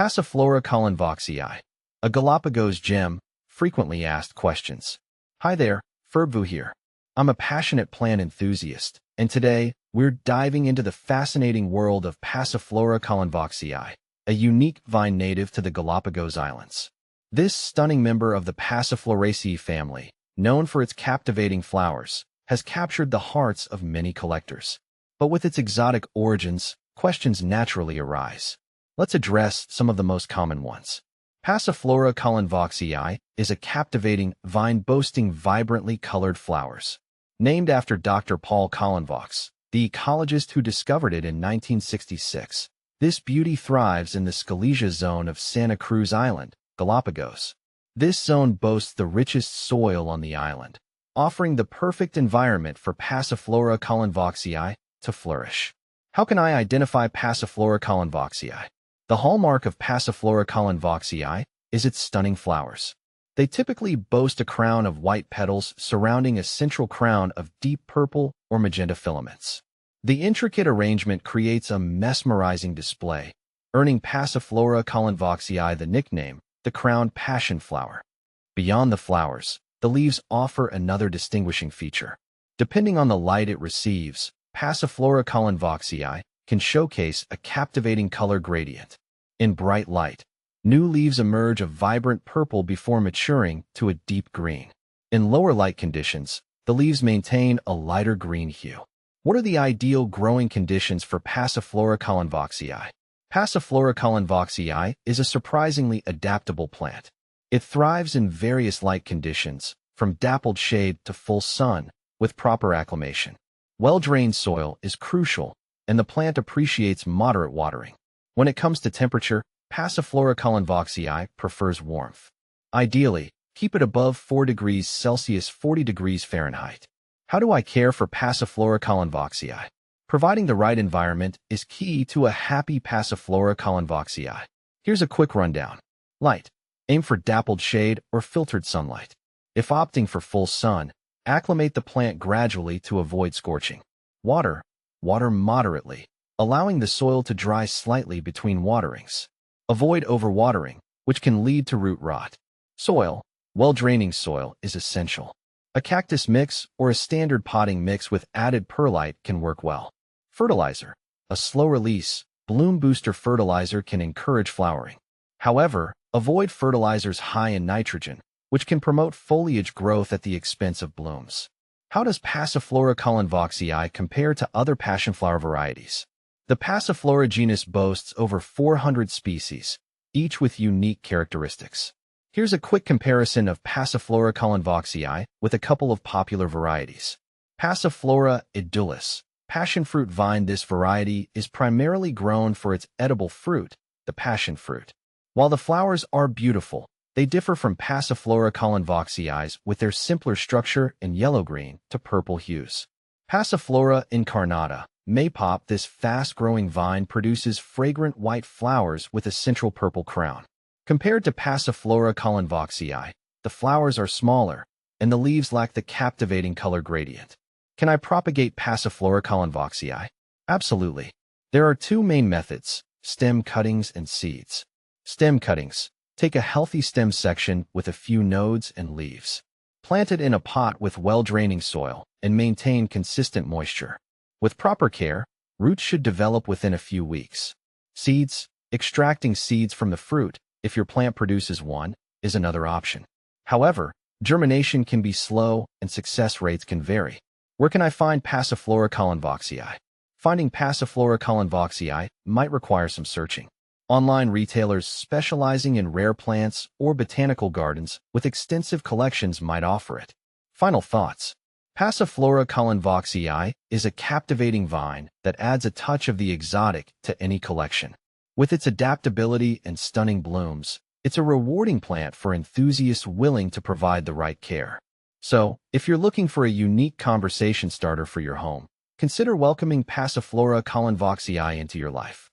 Passiflora Colinvauxii, a Galapagos gem, frequently asked questions. Hi there, Ferbu here. I'm a passionate plant enthusiast, and today we're diving into the fascinating world of Passiflora colinvauxii, a unique vine native to the Galapagos Islands. This stunning member of the Passifloraceae family, known for its captivating flowers, has captured the hearts of many collectors. But with its exotic origins, questions naturally arise. Let's address some of the most common ones. Passiflora colinvauxii is a captivating vine boasting vibrantly colored flowers. Named after Dr. Paul Colinvauxii, the ecologist who discovered it in 1966, this beauty thrives in the Scalesia zone of Santa Cruz Island, Galapagos. This zone boasts the richest soil on the island, offering the perfect environment for Passiflora colinvauxii to flourish. How can I identify Passiflora colinvauxii? The hallmark of Passiflora colinvauxii is its stunning flowers. They typically boast a crown of white petals surrounding a central crown of deep purple or magenta filaments. The intricate arrangement creates a mesmerizing display, earning Passiflora colinvauxii the nickname, the crowned passion flower. Beyond the flowers, the leaves offer another distinguishing feature. Depending on the light it receives, Passiflora colinvauxii can showcase a captivating color gradient. In bright light, new leaves emerge a vibrant purple before maturing to a deep green. In lower light conditions, the leaves maintain a lighter green hue. What are the ideal growing conditions for Passiflora colinvauxii? Passiflora colinvauxii is a surprisingly adaptable plant. It thrives in various light conditions, from dappled shade to full sun, with proper acclimation. Well-drained soil is crucial, and the plant appreciates moderate watering. When it comes to temperature, Passiflora colinvauxii prefers warmth. Ideally, keep it above 4 degrees Celsius 40 degrees Fahrenheit. How do I care for Passiflora colinvauxii? Providing the right environment is key to a happy Passiflora colinvauxii. Here's a quick rundown. Light. Aim for dappled shade or filtered sunlight. If opting for full sun, acclimate the plant gradually to avoid scorching. Water. Water moderately, allowing the soil to dry slightly between waterings. Avoid overwatering, which can lead to root rot. Soil. Well-draining soil is essential. A cactus mix or a standard potting mix with added perlite can work well. Fertilizer. A slow-release, bloom booster fertilizer can encourage flowering. However, avoid fertilizers high in nitrogen, which can promote foliage growth at the expense of blooms. How does Passiflora colinvauxii compare to other passionflower varieties? The Passiflora genus boasts over 400 species, each with unique characteristics. Here's a quick comparison of Passiflora colinvauxii with a couple of popular varieties. Passiflora edulis, passion fruit vine. This variety is primarily grown for its edible fruit, the passion fruit. While the flowers are beautiful, they differ from Passiflora colinvauxii's with their simpler structure in yellow-green to purple hues. Passiflora incarnata, maypop. This fast-growing vine produces fragrant white flowers with a central purple crown. Compared to Passiflora colinvauxii, the flowers are smaller, and the leaves lack the captivating color gradient. Can I propagate Passiflora colinvauxii? Absolutely. There are two main methods, stem cuttings and seeds. Stem cuttings. Take a healthy stem section with a few nodes and leaves. Plant it in a pot with well-draining soil and maintain consistent moisture. With proper care, roots should develop within a few weeks. Seeds. Extracting seeds from the fruit, if your plant produces one, is another option. However, germination can be slow and success rates can vary. Where can I find Passiflora colinvauxii? Finding Passiflora colinvauxii might require some searching. Online retailers specializing in rare plants or botanical gardens with extensive collections might offer it. Final thoughts. Passiflora colinvauxii is a captivating vine that adds a touch of the exotic to any collection. With its adaptability and stunning blooms, it's a rewarding plant for enthusiasts willing to provide the right care. So, if you're looking for a unique conversation starter for your home, consider welcoming Passiflora colinvauxii into your life.